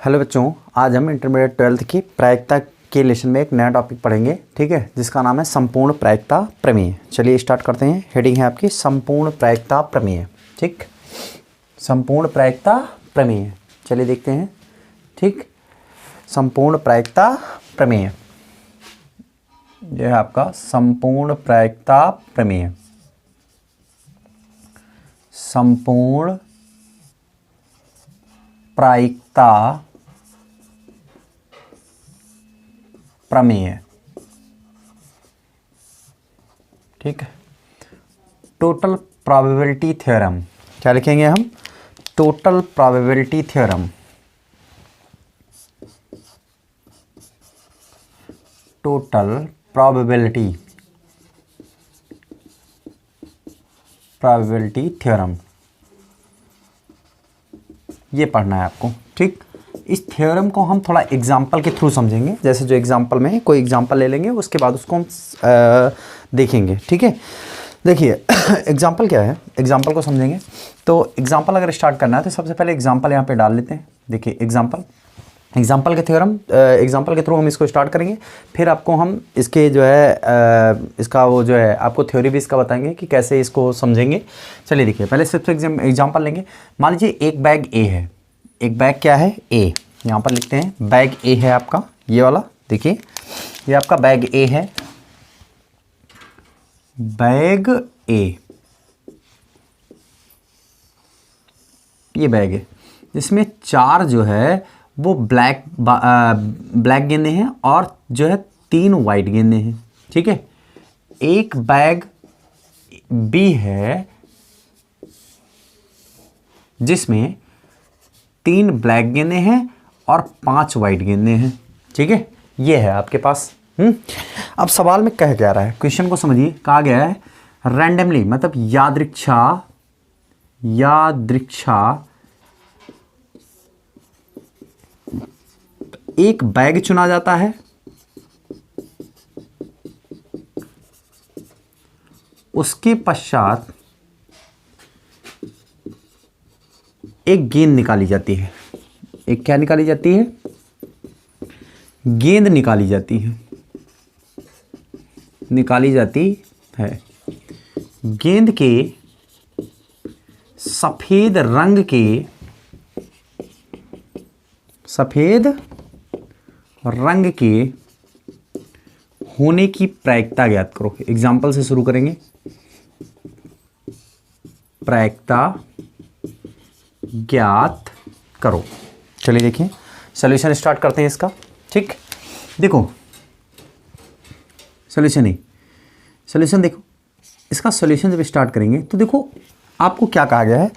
Hello बच्चों, आज हम इंटरमीडिएट 12th की प्रायिकता के लेसन में एक नया टॉपिक पढ़ेंगे, ठीक है, जिसका नाम है संपूर्ण प्रायिकता प्रमेय। चलिए स्टार्ट करते हैं। हेडिंग है आपकी संपूर्ण प्रायिकता प्रमेय। ठीक, संपूर्ण प्रायिकता प्रमेय, चलिए देखते हैं। ठीक, संपूर्ण प्रायिकता प्रमेय, यह है आपका संपूर्ण प्रायिकता प्रमेय। संपूर्ण प्रायिकता प्रमेय, ठीक है। टोटल प्रोबेबिलिटी थ्योरम, क्या लिखेंगे हम? Total probability theorem. Total probability theorem, ये पढ़ना है आपको। ठीक, इस थ्योरम को हम थोड़ा एग्जाम्पल के थ्रू समझेंगे। जैसे जो एग्जाम्पल में कोई एग्जाम्पल ले लेंगे, उसके बाद उसको हम देखेंगे। ठीक है, देखिए एग्जाम्पल क्या है, एग्जाम्पल को समझेंगे। तो एग्जाम्पल अगर स्टार्ट करना है तो सबसे पहले एग्जाम्पल यहाँ पे डाल लेते हैं। देखिए एग्जाम्पल के थ्योरम, एग्जाम्पल के थ्रू हम इसको स्टार्ट करेंगे। फिर आपको हम इसके जो है इसका वो जो है आपको थ्योरी भी इसका बताएंगे कि कैसे इसको समझेंगे। चलिए देखिए, पहले सिर्फ एग्जाम्पल लेंगे। मान लीजिए एक बैग ए है। एक बैग क्या है? ए। यहाँ पर लिखते हैं बैग ए है आपका, ये वाला। देखिए ये आपका बैग ए है, बैग ए, ये बैग है। इसमें 4 जो है वो ब्लैक गेंदे हैं और जो है 3 वाइट गेंदे हैं। ठीक है, एक बैग बी है जिसमें 3 ब्लैक गेंदे हैं और 5 वाइट गेंदे हैं। ठीक है, ये है आपके पास। अब सवाल में कह क्या रहा है, क्वेश्चन को समझिए। कहा गया है रैंडमली, मतलब यादृच्छा एक बैग चुना जाता है, उसके पश्चात एक गेंद निकाली जाती है। एक क्या निकाली जाती है? गेंद निकाली जाती है। गेंद के सफेद रंग के होने की प्रायिकता ज्ञात करो। एग्जाम्पल से शुरू करेंगे। प्रायिकता ज्ञात करो। चलिए देखिए, सॉल्यूशन स्टार्ट करते हैं इसका। ठीक, देखो सॉल्यूशन देखो, इसका सॉल्यूशन जब स्टार्ट करेंगे तो देखो आपको क्या कहा गया है।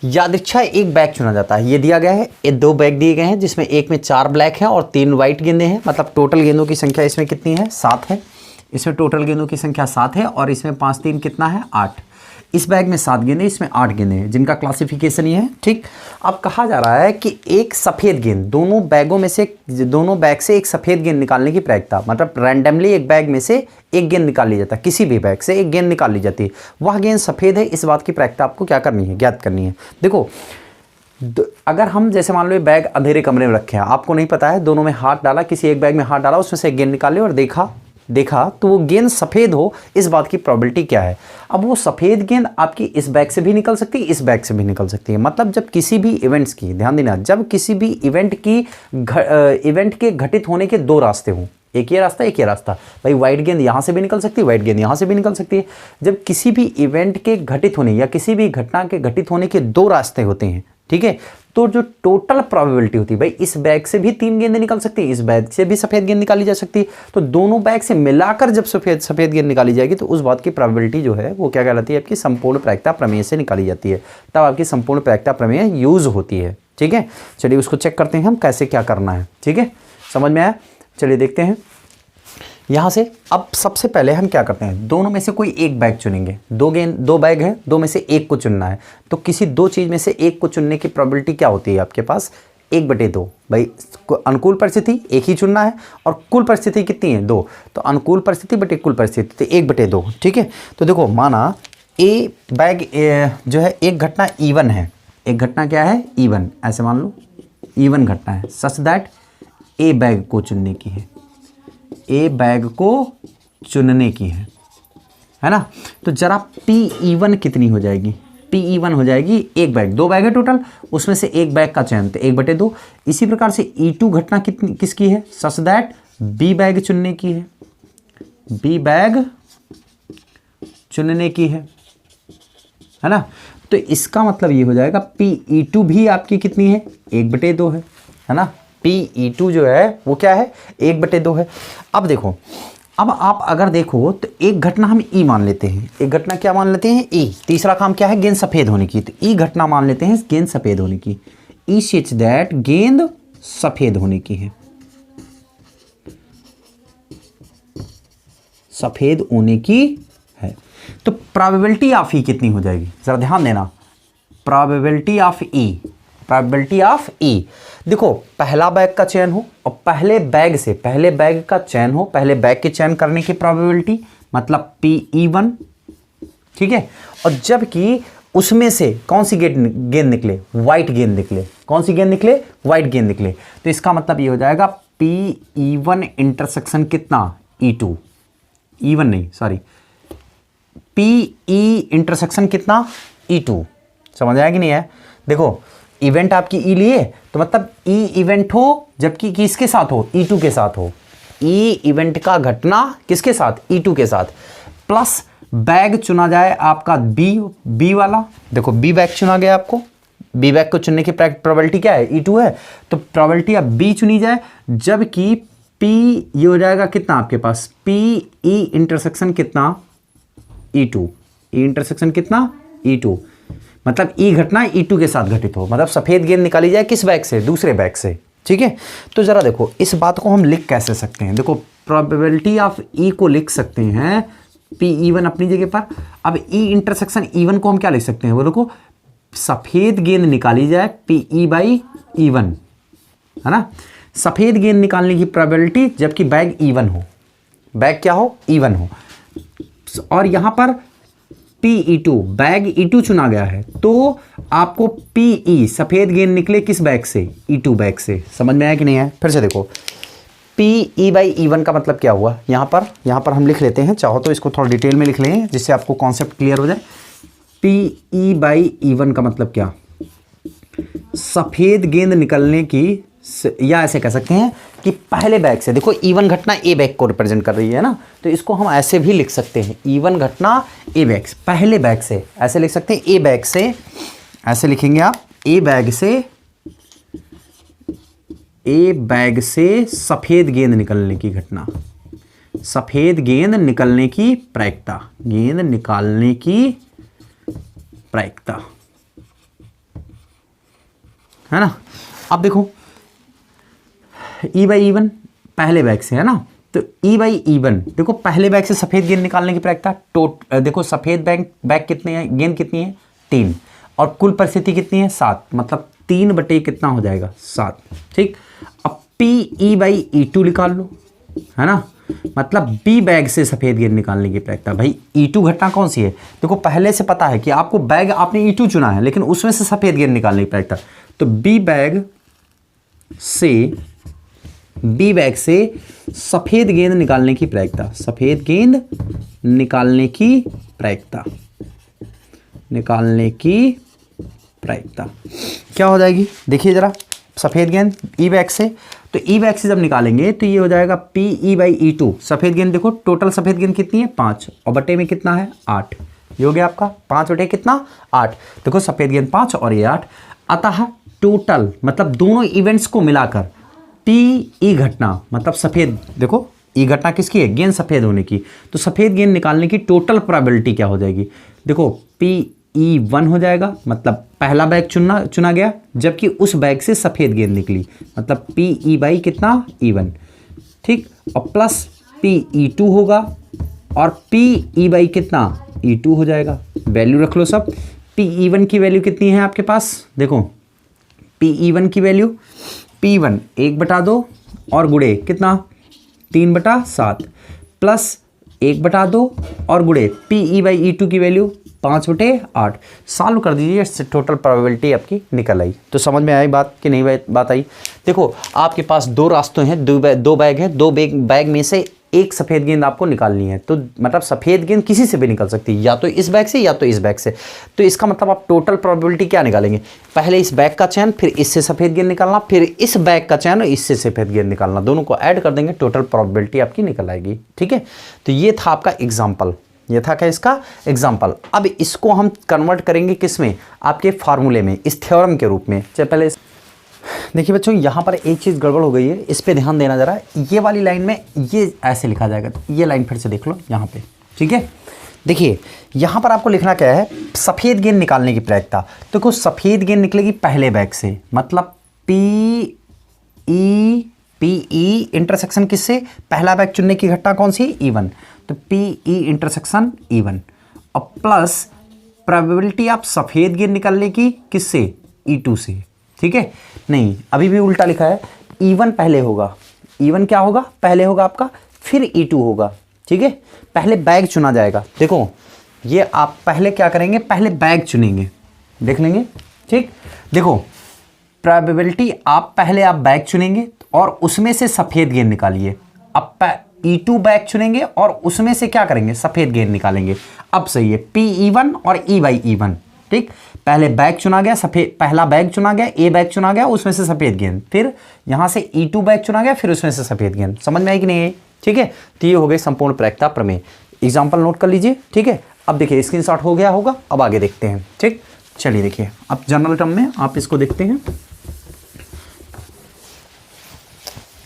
यादृच्छा एक बैग चुना जाता है, ये दिया गया है। ये 2 बैग दिए गए हैं जिसमें एक में 4 ब्लैक हैं और 3 वाइट गेंदे हैं। मतलब टोटल गेंदों की संख्या इसमें कितनी है? 7 है। इसमें टोटल गेंदों की संख्या 7 है और इसमें 5 3 कितना है? 8। इस बैग में 7 गेंदे, इसमें 8 गेंदे हैं, जिनका क्लासिफिकेशन ये है। ठीक, अब कहा जा रहा है कि एक सफ़ेद गेंद, दोनों बैग से एक सफ़ेद गेंद निकालने की प्रायिकता, मतलब रैंडमली एक बैग में से एक गेंद निकाल ली जाता है। किसी भी बैग से एक गेंद निकाल ली जाती है, वह गेंद सफ़ेद है, इस बात की प्रायिकता आपको क्या करनी है? ज्ञात करनी है। देखो अगर हम जैसे मान लो ये बैग अंधेरे कमरे में रखे हैं, आपको नहीं पता है, दोनों में हाथ डाला, किसी एक बैग में हाथ डाला, उसमें से एक गेंद निकाले और देखा तो वो गेंद सफ़ेद हो, इस बात की प्रोबेबिलिटी क्या है? अब वो सफ़ेद गेंद आपकी इस बैग से भी निकल सकती है, इस बैग से भी निकल सकती है। मतलब जब किसी भी इवेंट्स की, ध्यान देना, जब किसी भी इवेंट के घटित होने के 2 रास्ते हों, एक ये रास्ता, एक ये रास्ता, भाई वाइट गेंद यहाँ से भी निकल सकती है, वाइट गेंद यहाँ से भी निकल सकती है। जब किसी भी इवेंट के घटित होने या किसी भी घटना के घटित होने के 2 रास्ते होते हैं, ठीक है, तो जो टोटल प्रोबेबिलिटी होती है, भाई इस बैग से भी 3 गेंदें निकल सकती है, इस बैग से भी सफ़ेद गेंद निकाली जा सकती है, तो दोनों बैग से मिलाकर जब सफ़ेद गेंद निकाली जाएगी तो उस बात की प्रोबेबिलिटी जो है वो क्या कहलाती है? आपकी संपूर्ण प्रायिकता प्रमेय से निकाली जाती है। तब आपकी संपूर्ण प्रायिकता प्रमेय यूज होती है। ठीक है, चलिए उसको चेक करते हैं हम कैसे क्या करना है। ठीक है, समझ में आया? चलिए देखते हैं यहाँ से। अब सबसे पहले हम क्या करते हैं, दोनों में से कोई एक बैग चुनेंगे। 2 बैग है, 2 में से एक को चुनना है। तो किसी 2 चीज़ में से एक को चुनने की प्रोबेबिलिटी क्या होती है आपके पास? 1/2। भाई अनुकूल परिस्थिति एक ही चुनना है और कुल परिस्थिति कितनी है? 2। तो अनुकूल परिस्थिति बटे कुल परिस्थिति, तो 1/2। ठीक है, तो देखो माना ए बैग जो है एक घटना E1 है, एक घटना क्या है? E1, ऐसे मान लो इवन घटना है, सच दैट ए बैग को चुनने की है, ए बैग को चुनने की है ना। तो जरा पी इवन कितनी हो जाएगी, पी इवन हो जाएगी एक बैग, 2 बैग है टोटल, उसमें से एक बैग का चयन, तो 1/2। इसी प्रकार से E2 घटना कितनी किसकी है, सच दैट बी बैग चुनने की है, बी बैग चुनने की है ना। तो इसका मतलब ये हो जाएगा PE2 भी आपकी कितनी है, 1/2 है ना। PE2 जो है वो क्या है, 1/2 है। अब देखो, अब आप अगर देखो तो एक घटना हम E मान लेते हैं, एक घटना क्या मान लेते हैं, E। तीसरा काम क्या है, गेंद सफ़ेद होने की, तो E घटना मान लेते हैं गेंद सफ़ेद होने की, E सच दैट गेंद सफ़ेद होने की है, सफ़ेद होने की है। तो प्रोबेबिलिटी ऑफ E कितनी हो जाएगी, ज़रा ध्यान देना, probability of E, probability of E। देखो पहला बैग का चयन हो और पहले बैग से, पहले बैग का चयन हो, पहले बैग के चयन करने की प्रोबेबिलिटी मतलब PE1, ठीक है। और जबकि उसमें से कौन सी गेंद निकले, वाइट गेंद निकले, कौन सी गेंद निकले, वाइट गेंद निकले, तो इसका मतलब ये हो जाएगा PE1 इंटरसेक्शन कितना, E2, E1 नहीं सॉरी, PE इंटरसेक्शन कितना, E2। समझ आया कि नहीं है। देखो इवेंट आपकी E लिए तो मतलब E इवेंट हो जबकि किसके साथ हो, E2 के साथ हो, E इवेंट का घटना किसके साथ, E2 के साथ, प्लस बैग चुना जाए आपका बी वाला। देखो बी बैग चुना गया आपको, बी बैग को चुनने की प्रोबेबिलिटी क्या है, E2 है, तो प्रोबेबिलिटी अब बी चुनी जाए, जबकि P ये हो जाएगा कितना आपके पास, PE इंटरसेक्शन कितना, E2, E इंटरसेक्शन कितना, E2, मतलब E घटना E2 के साथ घटित हो, मतलब सफ़ेद गेंद निकाली जाए किस बैग से, दूसरे बैग से, ठीक है। तो ज़रा देखो इस बात को हम लिख कैसे सकते हैं, देखो प्रोबेबिलिटी ऑफ E को लिख सकते हैं PE1 अपनी जगह पर। अब E इंटरसेक्शन E1 को हम क्या लिख सकते हैं, वो देखो सफ़ेद गेंद निकाली जाए PE/E1, है ना। सफ़ेद गेंद निकालने की प्रोबेबिलिटी जबकि बैग E1 हो, बैग क्या हो, E1 हो, और यहाँ पर PE2, बैग E2 चुना गया है, तो आपको PE सफ़ेद गेंद निकले किस बैग से, E2 बैग से। समझ में आया कि नहीं है, फिर से देखो PE/E1 का मतलब क्या हुआ, यहाँ पर हम लिख लेते हैं, चाहो तो इसको थोड़ा डिटेल में लिख लें जिससे आपको कॉन्सेप्ट क्लियर हो जाए। PE/E1 का मतलब क्या, सफ़ेद गेंद निकलने की, या ऐसे कह सकते हैं कि पहले बैग से, देखो E1 घटना ए बैग को रिप्रेजेंट कर रही है ना, तो इसको हम ऐसे भी लिख सकते हैं, E1 घटना ए बैग, पहले बैग से, ऐसे लिख सकते हैं, ए बैग से, ऐसे लिखेंगे आप, ए बैग से सफ़ेद गेंद निकलने की घटना, सफ़ेद गेंद निकलने की प्रायिकता, गेंद निकालने की प्रायिकता, है ना। अब देखो E/E1 पहले बैग से, है ना, तो E/E1 देखो पहले बैग से सफ़ेद गेंद निकालने की प्रायिकता, देखो सफ़ेद बैग कितने हैं, गेंद कितनी है, 3, और कुल परिस्थिति कितनी है, 7, मतलब 3 बटे कितना हो जाएगा, 7, ठीक। अब PE/E2 निकाल लो, है ना, मतलब बी बैग से सफ़ेद गेंद निकालने की प्रायिकता। भाई E2 घटना कौन सी है, देखो पहले से पता है कि आपको बैग आपने E2 चुना है, लेकिन उसमें से सफ़ेद गेंद निकालने की प्रायिकता, तो बी बैग से सफ़ेद गेंद निकालने की प्रायिकता, सफ़ेद गेंद निकालने की प्रायिकता क्या हो जाएगी, देखिए जरा, सफ़ेद गेंद E बैग से, तो E बैग से जब निकालेंगे तो ये हो जाएगा PE/E2, सफ़ेद गेंद देखो टोटल सफ़ेद गेंद कितनी है, 5, और बटे में कितना है, 8, ये हो गया आपका 5 बटे कितना, 8, देखो सफ़ेद गेंद 5 और ये 8, अतः टोटल मतलब दोनों इवेंट्स को मिलाकर PE घटना मतलब सफ़ेद, देखो E घटना किसकी है, गेंद सफ़ेद होने की, तो सफ़ेद गेंद निकालने की टोटल प्रोबेबिलिटी क्या हो जाएगी, देखो PE1 हो जाएगा, मतलब पहला बैग चुना गया जबकि उस बैग से सफ़ेद गेंद निकली, मतलब PE कितना, E1, ठीक, और प्लस PE2 होगा, और PE कितना, E2 हो जाएगा। वैल्यू रख लो सब, PE1 की वैल्यू कितनी है आपके पास, देखो PE1 की वैल्यू, P1 1/2 और गुणे कितना, 3/7, प्लस 1/2 और गुणे PE/E2 की वैल्यू 5/8 सॉल्व कर दीजिए, इससे टोटल प्रोबेबिलिटी आपकी निकल आई। तो समझ में आई बात कि नहीं बात आई? देखो आपके पास दो रास्ते हैं, दो बैग है, दो बैग में से एक सफ़ेद गेंद आपको निकालनी है। तो मतलब सफ़ेद गेंद किसी से भी निकल सकती है, या तो इस बैग से या तो इस बैग से। तो इसका मतलब आप टोटल प्रोबेबिलिटी क्या निकालेंगे? पहले इस बैग का चयन, फिर इससे सफ़ेद गेंद निकालना, फिर इस बैग का चयन और इससे सफ़ेद गेंद निकालना, दोनों को ऐड कर देंगे, टोटल प्रोबेबिलिटी आपकी निकल आएगी। ठीक है, तो ये था आपका एग्जाम्पल, ये था क्या इसका एग्जाम्पल। अब इसको हम कन्वर्ट करेंगे किस में? आपके फार्मूले में, इस थ्योरम के रूप में। चलिए पहले देखिए बच्चों, यहाँ पर एक चीज़ गड़बड़ हो गई है, इस पे ध्यान देना जरा। ये वाली लाइन में ये ऐसे लिखा जाएगा, तो ये लाइन फिर से देख लो यहाँ पे। ठीक है, देखिए यहाँ पर आपको लिखना क्या है? सफ़ेद गेंद निकालने की प्रायिकता। तो देखो सफ़ेद गेंद निकलेगी पहले बैग से, मतलब पी ई इंटरसेक्शन किससे? पहला बैग चुनने की घटना कौन सी? E1। तो पी ई इंटरसेक्शन E1 और प्लस प्रोबेबिलिटी आप सफ़ेद गेंद निकालने की किससे? E2 से। ठीक है, नहीं अभी भी उल्टा लिखा है, E1 पहले होगा, E1 क्या होगा? पहले होगा आपका, फिर E2 होगा। ठीक है, पहले बैग चुना जाएगा। देखो ये आप पहले क्या करेंगे? पहले बैग चुनेंगे, देख लेंगे। ठीक, देखो प्रोबेबिलिटी आप बैग चुनेंगे और उसमें से सफ़ेद गेंद निकालिए। अब E2 बैग चुनेंगे और उसमें से क्या करेंगे? सफ़ेद गेंद निकालेंगे। अब सही है, PE1 और E/E1। ठीक, पहले बैग चुना गया, सफ़ेद पहला बैग चुना गया, ए बैग चुना गया, उसमें से सफ़ेद गेंद, फिर यहाँ से E2 बैग चुना गया, फिर उसमें से सफ़ेद गेंद। समझ में आई कि नहीं आई? ठीक है, तो ये हो गई संपूर्ण प्रायिकता प्रमेय। एग्जाम्पल नोट कर लीजिए। ठीक है, अब देखिए स्क्रीनशॉट हो गया होगा, अब आगे देखते हैं। ठीक, चलिए देखिए अब जनरल टर्म में आप इसको देखते हैं,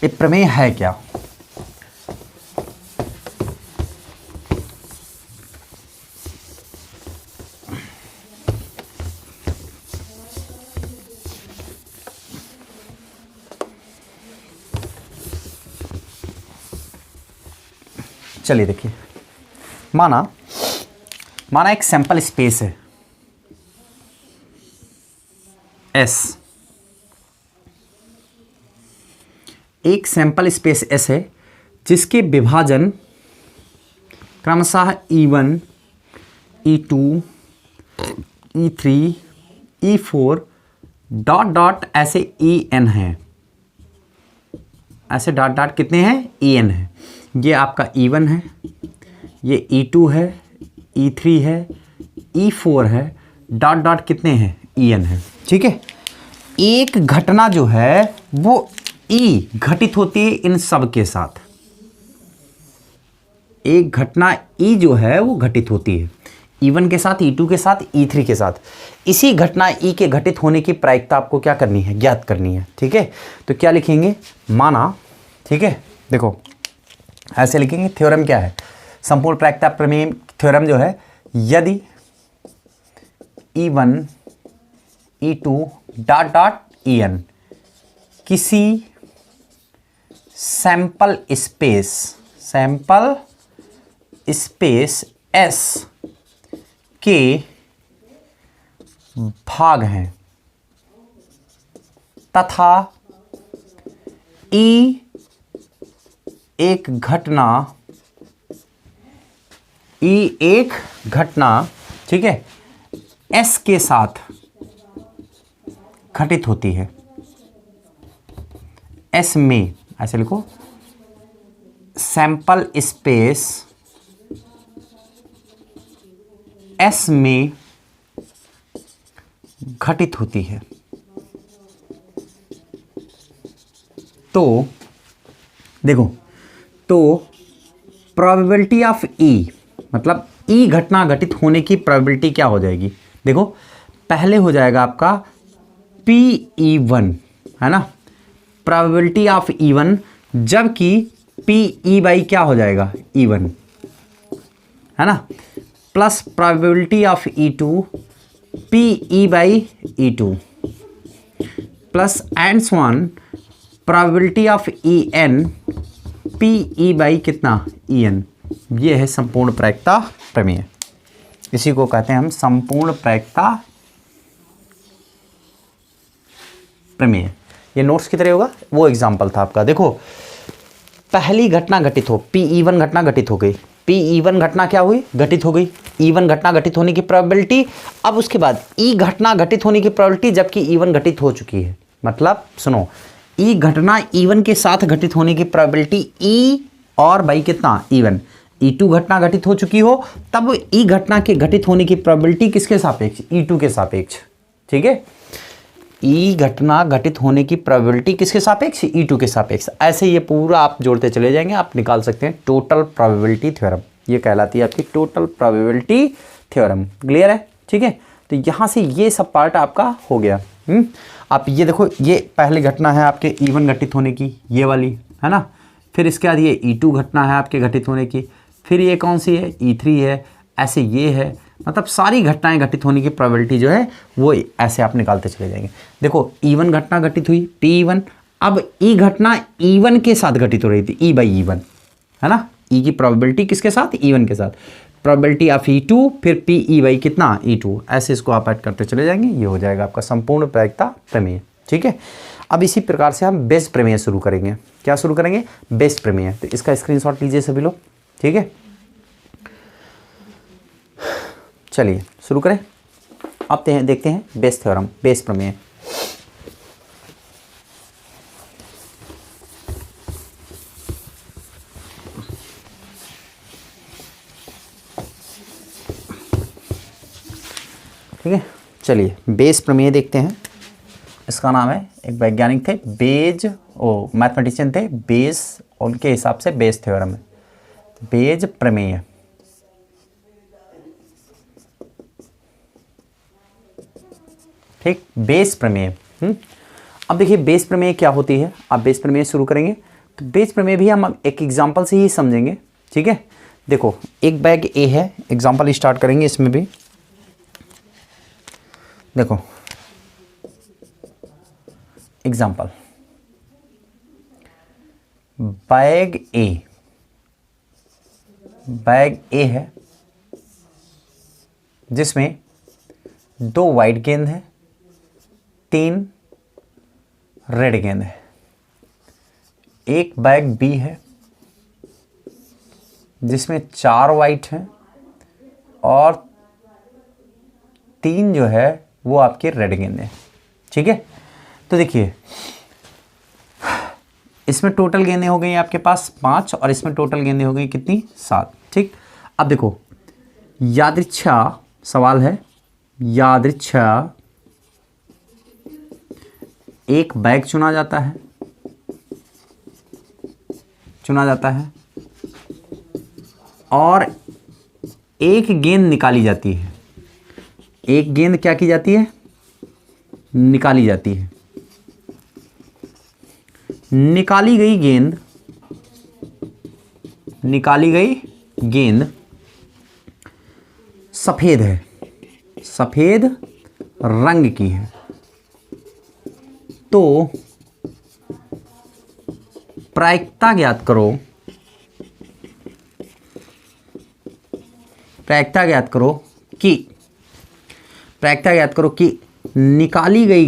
ये प्रमेय है क्या? चलिए देखिए, माना एक सैंपल स्पेस है S, एक सैंपल स्पेस S है जिसके विभाजन क्रमशः E1, E2, E3, E4 dot dot ऐसे En है, ऐसे डॉट डॉट कितने हैं? En है। ये आपका E1 है, ये E2 है, E3 है, E4 है, डॉट डॉट कितने हैं? En है। ठीक है, एक घटना जो है वो E घटित होती है इन सब के साथ, एक घटना E जो है वो घटित होती है E1 के साथ, E2 के साथ, E3 के साथ। इसी घटना E के घटित होने की प्रायिकता आपको क्या करनी है? ज्ञात करनी है। ठीक है, तो क्या लिखेंगे? माना, ठीक है देखो ऐसे लिखेंगे, थ्योरम क्या है? संपूर्ण प्रायिकता प्रमेय थ्योरम जो है, यदि E1, E2 dot dot En किसी सैंपल स्पेस S के भाग हैं तथा E एक घटना ठीक है S के साथ घटित होती है, S में, ऐसे लिखो, सैंपल स्पेस S में घटित होती है, तो देखो, तो प्रोबेबिलिटी ऑफ E मतलब E घटना घटित होने की प्रोबेबिलिटी क्या हो जाएगी? देखो पहले हो जाएगा आपका PE1 है ना, प्रोबेबिलिटी ऑफ E1, जबकि PE बाई क्या हो जाएगा? E1 है ना, plus probability of E2 PE by E2 plus and so on probability of En PE by कितना? En। ये है संपूर्ण प्रायिकता प्रमेय, इसी को कहते हैं हम संपूर्ण प्रायिकता प्रमेय। ये नोट्स की तरह होगा, वो एग्जाम्पल था आपका। देखो पहली घटना घटित हो, PE1 घटना घटित हो गई, PE1 घटना क्या हुई? घटित हो गई, इवन घटना घटित होने की प्रोबेबिलिटी। अब उसके बाद ई घटना घटित होने की प्रोबेबिलिटी जबकि इवन घटित हो चुकी है। मतलब सुनो, ई घटना इवन के साथ घटित होने की प्रोबेबिलिटी ई और भाई कितना इवन, E2 घटना घटित हो चुकी हो तब ई घटना के घटित होने की प्रोबेबिलिटी किसके सापेक्ष, E2 के सापेक्ष। ठीक है, ई घटना घटित होने की प्रोबेबिलिटी किसके सापेक्ष, E2 के सापेक्ष। ऐसे ये पूरा आप जोड़ते चले जाएंगे, आप निकाल सकते हैं टोटल प्रोबेबिलिटी थ्योरम। ये कहलाती है आपकी टोटल प्रोबेबिलिटी थ्योरम। क्लियर है? ठीक है, तो यहाँ से ये सब पार्ट आपका हो गया। आप ये देखो, ये पहली घटना है आपके E1 घटित होने की, ये वाली है ना। फिर इसके बाद ये E2 घटना है आपके घटित होने की। फिर ये कौन सी है, E3 है। ऐसे ये है, मतलब सारी घटनाएं घटित होने की प्रोबेबिलिटी जो है वो ऐसे आप निकालते चले जाएंगे। देखो E1 घटना घटित हुई, P1। अब ई घटना E1 के साथ घटित हो रही थी, E/E1 है ना। ई की प्रोबेबिलिटी किसके साथ, E1 के साथ। प्रोबेबिलिटी ऑफ E2 फिर PE/ कितना, E2। ऐसे इसको आप ऐड करते चले जाएंगे, ये हो जाएगा आपका संपूर्ण प्रायिकता प्रमेय। ठीक है, अब इसी प्रकार से हम बेस प्रमेय शुरू करेंगे। क्या शुरू करेंगे, बेस प्रमेय। तो इसका स्क्रीनशॉट लीजिए सभी लोग। ठीक है, चलिए शुरू करें। अब देखते हैं बेस थ्योरम, बेस प्रमेय। ठीक है, चलिए बेस प्रमेय देखते हैं। इसका नाम है, एक वैज्ञानिक थे बेज, मैथमेटिशियन थे बेज, उनके हिसाब से बेस थ्योरम है बेज प्रमेय। ठीक, बेस प्रमेय। अब देखिए बेस प्रमेय क्या होती है। आप बेस प्रमेय शुरू करेंगे तो बेस प्रमेय भी हम एक एग्जांपल से ही समझेंगे। ठीक है, देखो एक बैग ए है, एग्जांपल स्टार्ट करेंगे इसमें भी। देखो एग्जांपल, बैग ए है जिसमें 2 वाइट गेंद है, 3 रेड गेंद है। एक बैग बी है जिसमें 4 वाइट हैं और 3 जो है वो आपकी रेड गेंद है। ठीक है, तो देखिए इसमें टोटल गेंदें हो गई आपके पास 5 और इसमें टोटल गेंदें हो गई कितनी, 7। ठीक, अब देखो यादृच्छा सवाल है, यादृच्छा एक बैग चुना जाता है और एक गेंद निकाली जाती है। एक गेंद क्या की जाती है, निकाली जाती है। निकाली गई गेंद सफेद है, सफेद रंग की है। तो प्रायिकता ज्ञात करो, प्रायिकता ज्ञात करो कि निकाली गई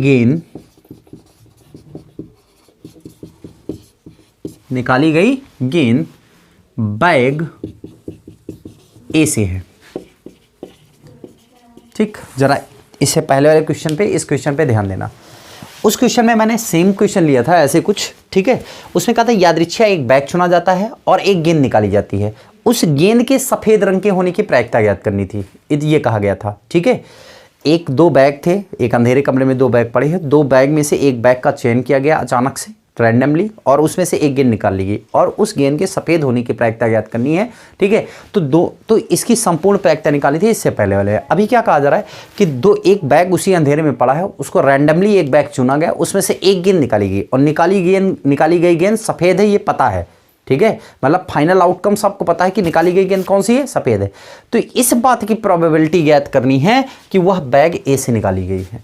गेंद बैग ए से है। ठीक, जरा इससे पहले वाले क्वेश्चन पे, इस क्वेश्चन पे ध्यान देना। उस क्वेश्चन में मैंने सेम क्वेश्चन लिया था ऐसे कुछ। ठीक है, उसमें कहा था यादृच्छा एक बैग चुना जाता है और एक गेंद निकाली जाती है। उस गेंद के सफेद रंग के होने की प्रायिकता ज्ञात करनी थी, ये कहा गया था। ठीक है, 2 बैग थे, एक अंधेरे कमरे में 2 बैग पड़े हैं। 2 बैग में से एक बैग का चयन किया गया अचानक से, रैंडमली, और उसमें से एक गेंद निकाल ली गई और उस गेंद के सफेद होने की प्रायिकता ज्ञात करनी है। ठीक है, तो इसकी संपूर्ण प्रायिकता निकाली थी इससे पहले वाले। अभी क्या कहा जा रहा है कि एक बैग उसी अंधेरे में पड़ा है, उसको रैंडमली एक बैग चुना गया, उसमें से एक गेंद निकाली गई और निकाली गई गेंद सफेद है, ये पता है। ठीक है, मतलब फाइनल आउटकम सबको पता है कि निकाली गई गेंद कौन सी है, सफेद है। तो इस बात की प्रोबेबिलिटी ज्ञात करनी है कि वह बैग ए से निकाली गई है।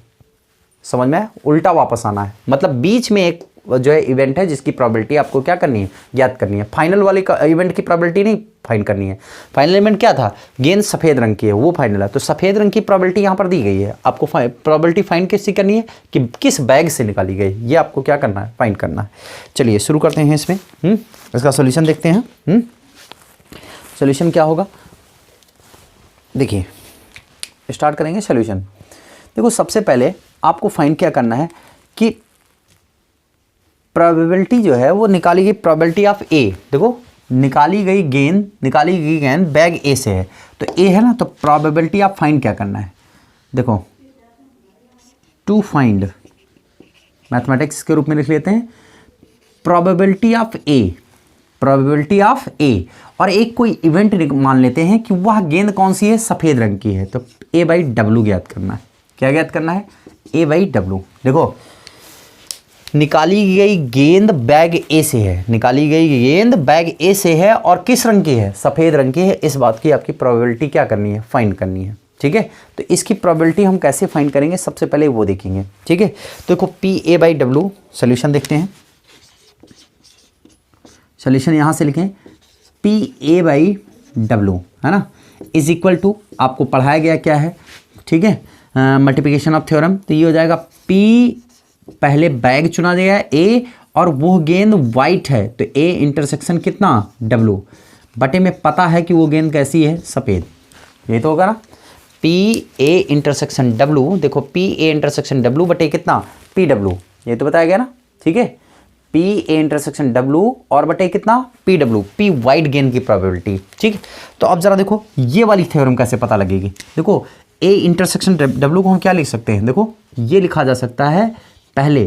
समझ में, उल्टा वापस आना है। मतलब बीच में एक जो है इवेंट है जिसकी प्रोबेबिलिटी आपको क्या करनी है, ज्ञात करनी है। फाइनल वाले का इवेंट की प्रोबेबिलिटी नहीं फाइंड करनी है। फाइनल इवेंट क्या था, गेंद सफेद रंग की है, वो फाइनल है। तो सफेद रंग की प्रोबेबिलिटी यहाँ पर दी गई है। आपको प्रोबेबिलिटी फाइंड किससे करनी है कि किस बैग से निकाली गई, ये आपको क्या करना है, फाइंड करना है। चलिए शुरू करते हैं इसमें। इसका सोल्यूशन देखते हैं। सोल्यूशन क्या होगा, देखिए स्टार्ट करेंगे सॉल्यूशन। देखो सबसे पहले आपको फाइंड क्या करना है कि प्रोबेबिलिटी जो है वो निकाली गई, प्रोबेबिलिटी ऑफ ए। देखो निकाली गई गेंद बैग ए से है, तो ए है ना, तो प्रोबेबिलिटी ऑफ फाइंड क्या करना है। देखो टू फाइंड, मैथमेटिक्स के रूप में लिख लेते हैं, प्रोबेबिलिटी ऑफ ए, और एक कोई इवेंट मान लेते हैं कि वह गेंद कौन सी है, सफ़ेद रंग की है, तो ए बाई डब्लू ज्ञात करना है। क्या ज्ञात करना है, ए बाई डब्लू। देखो निकाली गई गेंद बैग ए से है, निकाली गई गेंद बैग ए से है और किस रंग की है, सफ़ेद रंग की है। इस बात की आपकी प्रोबेबिलिटी क्या करनी है, फाइंड करनी है। ठीक है, तो इसकी प्रोबेबिलिटी हम कैसे फाइंड करेंगे, सबसे पहले वो देखेंगे। ठीक है, तो देखो P A by W, solution देखते हैं। सोल्यूशन यहाँ से लिखें, पी ए बाई डब्लू है ना, इज इक्वल टू, आपको पढ़ाया गया क्या है, ठीक है, मल्टीप्लिकेशन ऑफ थ्योरम। तो ये हो जाएगा पी, पहले बैग चुना गया है ए, और वो गेंद वाइट है, तो ए इंटरसेक्शन कितना, डब्लू, बटे में पता है कि वो गेंद कैसी है, सफ़ेद। ये तो होगा ना, पी ए इंटरसेक्शन डब्लू। देखो पी ए इंटरसेक्शन डब्लू बटे कितना, पी डब्लू, ये तो बताया गया ना। ठीक है, पी ए इंटरसेक्शन डब्लू और बटे कितना, पी डब्लू, पी वाइट गेंद की प्रोबेबिलिटी। ठीक है, तो अब जरा देखो ये वाली थ्योरम कैसे पता लगेगी। देखो ए इंटरसेक्शन डब्लू को हम क्या लिख सकते हैं, देखो ये लिखा जा सकता है, पहले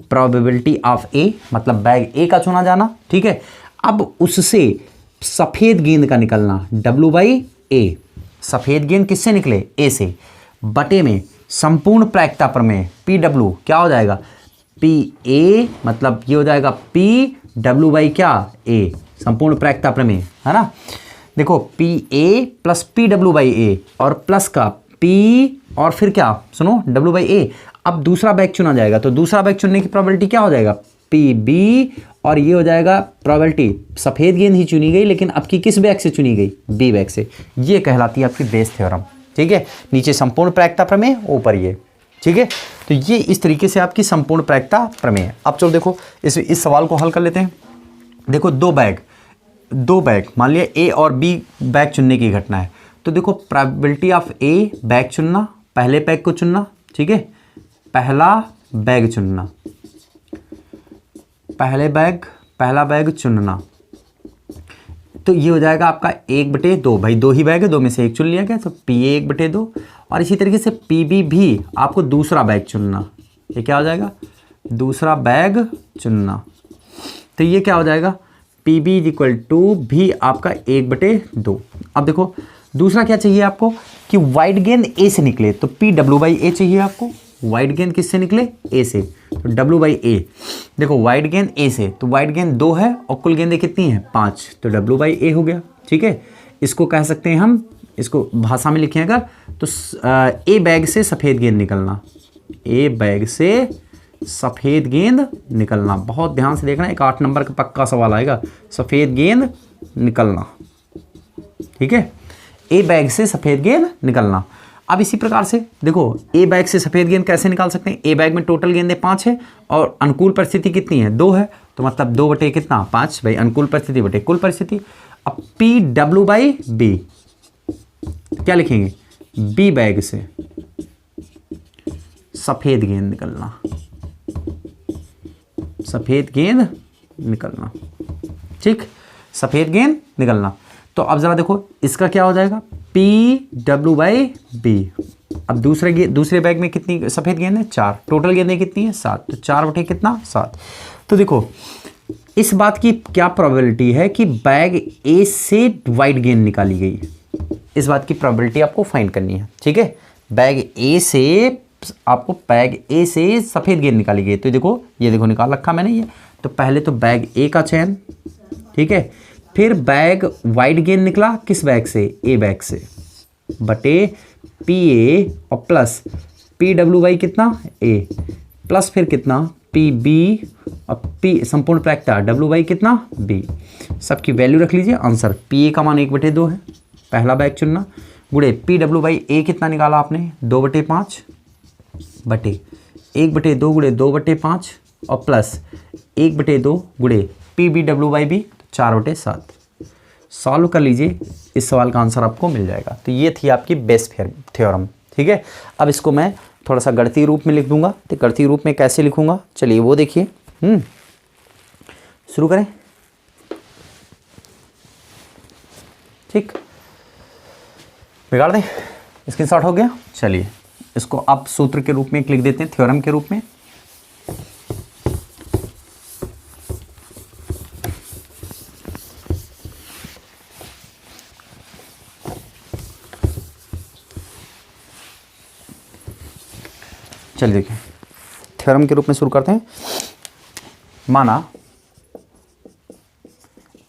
प्रोबेबिलिटी ऑफ ए, मतलब बैग ए का चुना जाना। ठीक है, अब उससे सफ़ेद गेंद का निकलना, डब्लू बाई ए, सफ़ेद गेंद किससे निकले, ए से, बटे में संपूर्ण प्रायिकता प्रमेय, पी डब्लू क्या हो जाएगा, पी ए, मतलब ये हो जाएगा पी डब्लू बाई क्या, ए, संपूर्ण प्रायिकता प्रमेय है ना। देखो P A plus P W by A, और प्लस का पी, और फिर क्या, सुनो, डब्लू बाई ए। अब दूसरा बैग चुना जाएगा, तो दूसरा बैग चुनने की प्रोबेबिलिटी क्या हो जाएगा, पी बी, और ये हो जाएगा प्रोबेबिलिटी, सफ़ेद गेंद ही चुनी गई, लेकिन अब की किस बैग से चुनी गई, बी बैग से। ये कहलाती है आपकी बेस थ्योरम। ठीक है, नीचे संपूर्ण प्रायिकता प्रमेय, ऊपर ये। ठीक है, तो ये इस तरीके से आपकी संपूर्ण प्रायिकता प्रमेय। अब चलो देखो इस सवाल को हल कर लेते हैं। देखो दो बैग मान लिया ए और बी बैग चुनने की घटना है, तो देखो प्रोबेबिलिटी ऑफ ए, बैग चुनना, पहले बैग को चुनना। ठीक है, पहला बैग चुनना, पहला बैग चुनना, तो ये हो जाएगा आपका 1/2, भाई दो ही बैग है, दो में से एक चुन लिया गया, तो पी ए 1/2। और इसी तरीके से पी बी भी आपको दूसरा बैग चुनना, ये क्या हो जाएगा, दूसरा बैग चुनना, तो ये क्या हो जाएगा, P B is equal to भी आपका 1/2। अब देखो दूसरा क्या चाहिए आपको कि वाइट गेंद ए से निकले, तो पी डब्ल्यू बाई ए चाहिए आपको। वाइट गेंद किससे निकले, ए से, तो डब्ल्यू बाई ए। देखो वाइट गेंद ए से, तो वाइट गेंद 2 है और कुल गेंदें कितनी हैं, 5, तो डब्ल्यू बाई ए हो गया। ठीक है, इसको कह सकते हैं हम, इसको भाषा में लिखें अगर, तो ए बैग से सफ़ेद गेंद निकलना, ए बैग से सफ़ेद गेंद निकलना। बहुत ध्यान से देखना, एक 8 नंबर का पक्का सवाल आएगा, सफ़ेद गेंद निकलना। ठीक है, ए बैग से सफ़ेद गेंद निकलना। अब इसी प्रकार से देखो ए बैग से सफ़ेद गेंद कैसे निकाल सकते हैं, ए बैग में टोटल गेंदें 5 है और अनुकूल परिस्थिति कितनी है, 2 है, तो मतलब 2 बटे कितना, 5, भाई अनुकूल परिस्थिति बटे कुल परिस्थिति। अब पी डब्ल्यू बाई बी क्या लिखेंगे, बी बैग से सफ़ेद गेंद निकलना, सफ़ेद गेंद निकलना। ठीक, सफ़ेद गेंद निकलना। तो अब ज़रा देखो इसका क्या हो जाएगा, पी डब्ल्यू बाई बी। अब दूसरे बैग में कितनी सफ़ेद गेंद है, 4, टोटल गेंदें कितनी है, 7, तो 4 बटे कितना, 7। तो देखो इस बात की क्या प्रोबेबिलिटी है कि बैग ए से वाइट गेंद निकाली गई, इस बात की प्रोबेबिलिटी आपको फाइंड करनी है। ठीक है, बैग ए से सफ़ेद गेंद निकाली गई, तो देखो ये देखो निकाल रखा मैंने ये। तो पहले तो बैग ए का चयन, ठीक है, फिर बैग वाइट गेंद निकला किस बैग से, ए बैग से, बटे पी ए और प्लस पी डब्ल्यू बाई कितना, ए, प्लस फिर कितना, पी बी और पी संपूर्ण प्रायिकता डब्ल्यू बाई कितना, बी। सबकी वैल्यू रख लीजिए, आंसर पी ए का मान 1/2 है, पहला बैग चुनना, गुड़े पी डब्ल्यू बाई ए कितना निकाला आपने, 2/5 बटे 1/2 गुड़े 2/5 और प्लस 1/2 गुड़े P B W by B, 4/7। Solve कर लीजिए, इस सवाल का आंसर आपको मिल जाएगा। तो ये थी आपकी बेस थ्योरम। ठीक है, अब इसको मैं थोड़ा सा गणितीय रूप में लिख दूंगा। तो गणितीय रूप में कैसे लिखूंगा, चलिए वो देखिए। शुरू करें। ठीक, बिगाड़ दें, स्क्रीनशॉट हो गया। चलिए इसको आप सूत्र के रूप में एक लिख देते हैं, थ्योरम के रूप में। चलिए देखिए, थ्योरम के रूप में शुरू करते हैं। माना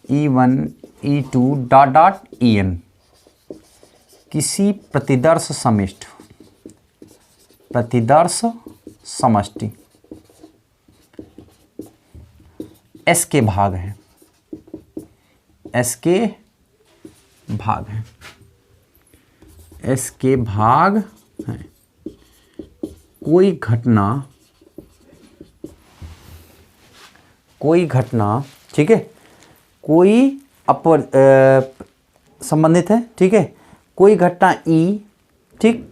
E1 E2 dot dot En किसी प्रतिदर्श समष्टि S के भाग हैं, S के भाग हैं, S के भाग हैं। कोई घटना, ठीक है, कोई संबंधित है, ठीक है, कोई घटना E, ठीक,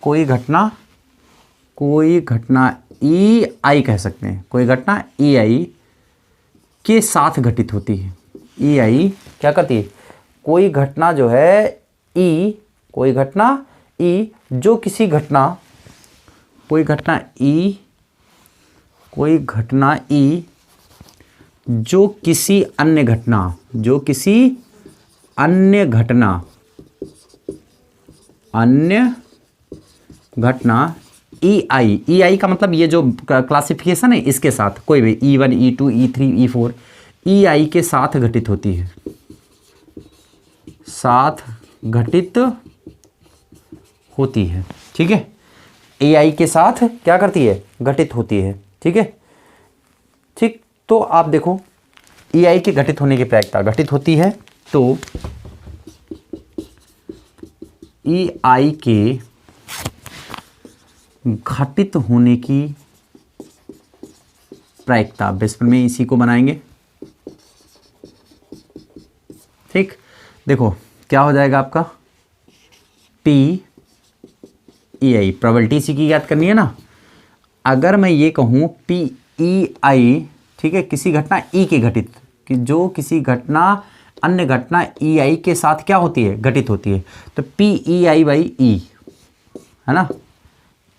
कोई घटना EI कह सकते हैं, कोई घटना EI के साथ घटित होती है। EI क्या करती है, कोई घटना जो है E, कोई घटना E जो किसी घटना, कोई घटना E जो किसी अन्य घटना EI का मतलब ये जो क्लासिफिकेशन है इसके साथ, कोई भी E1 E2 E3 E4 EI के साथ घटित होती है, ठीक है। EI के साथ क्या करती है, घटित होती है, ठीक है। ठीक, तो आप देखो EI के घटित होने की प्रायिकता घटित होती है, तो EI के घटित होने की प्रायिकता, बेस में इसी को बनाएंगे। ठीक, देखो क्या हो जाएगा आपका PEI, प्रोबेबिलिटी इसी की याद करनी है ना। अगर मैं ये कहूँ PEI, ठीक है, किसी घटना E के घटित, कि जो किसी घटना अन्य घटना EI के साथ क्या होती है, घटित होती है, तो PEI बाई E है ना।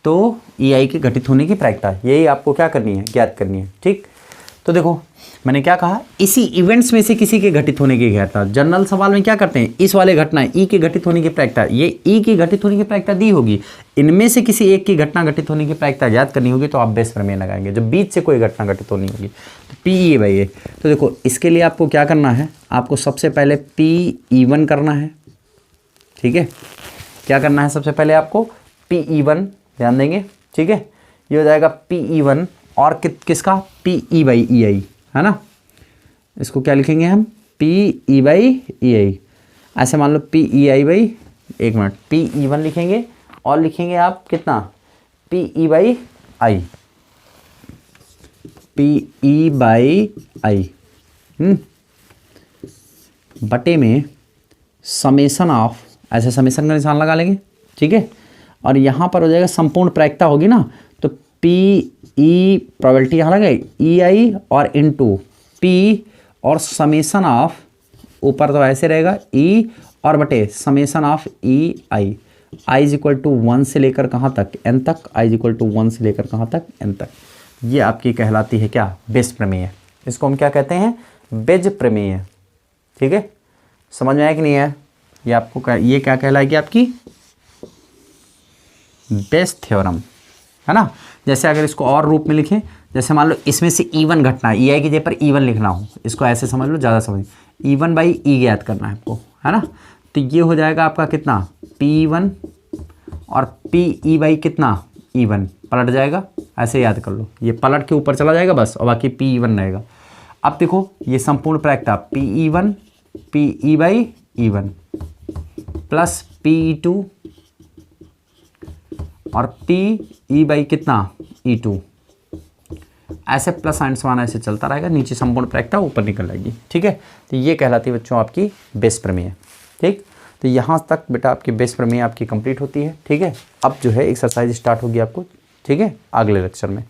तो EI के घटित होने की प्रायिकता, यही आपको क्या करनी है, ज्ञात करनी है। ठीक, तो देखो मैंने क्या कहा, इसी इवेंट्स में से किसी के घटित होने की प्रायिकता। जनरल सवाल में क्या करते हैं, इस वाले घटना E के घटित होने की प्रायिकता, ये E की घटित होने की प्रायिकता दी होगी, इनमें से किसी एक की घटना घटित होने की प्रायिकता ज्ञात करनी होगी, तो आप बेस प्रमेय लगाएंगे। जब बीच से कोई घटना घटित होनी होगी तो PE बाई A। तो देखो इसके लिए आपको क्या करना है, आपको सबसे पहले PE1 करना है, ठीक है। क्या करना है, सबसे पहले आपको PE1 ध्यान देंगे, ठीक है। ये हो जाएगा PE1 और किसका PE बाई EI है ना। इसको क्या लिखेंगे हम, PE बाई EI। ऐसे मान लो PEI बाई, एक मिनट, PE1 लिखेंगे और लिखेंगे आप कितना, PE by I, PE by I बटे में समेसन ऑफ, ऐसे समेसन का निशान लगा लेंगे, ठीक है। और यहाँ पर हो जाएगा संपूर्ण प्रायिकता होगी ना, तो PE प्रोबेबिलिटी यहाँ लगाए EI और इनटू P और समेसन ऑफ, ऊपर तो ऐसे रहेगा E और बटे summation of EI, I is equal to 1 से लेकर कहाँ तक, N तक, I इज इक्वल टू 1 से लेकर कहाँ तक, N तक। ये आपकी कहलाती है क्या, बेस प्रमेय। इसको हम क्या कहते हैं, बेज प्रमेय, ठीक है। समझ में आया कि नहीं है, ये आपको ये क्या कहलाएगी, आपकी बेस थ्योरम है ना। जैसे अगर इसको और रूप में लिखें, जैसे मान लो इसमें से E1 घटना, EI की जगह पर E1 लिखना हो, इसको ऐसे समझ लो, ज़्यादा समझ, E1 बाई E ज्ञात करना है आपको, है ना। तो ये हो जाएगा आपका कितना, PE1 और PE बाई कितना E1, पलट जाएगा, ऐसे याद कर लो, ये पलट के ऊपर चला जाएगा बस, और बाकी PE1 रहेगा। अब देखो ये संपूर्ण प्रायिकता PE1 PE by E1 plus PE2 और PE बाई कितना E2, ऐसे प्लस साइन समान ऐसे चलता रहेगा, नीचे संपूर्ण प्रायिकता ऊपर निकल आएगी। ठीक है, तो ये कहलाती है बच्चों आपकी बेस प्रमेय। ठीक, तो यहाँ तक बेटा आपकी बेस प्रमेय आपकी कंप्लीट होती है। ठीक है, अब जो है एक्सरसाइज स्टार्ट होगी आपको। ठीक है, अगले लेक्चर में।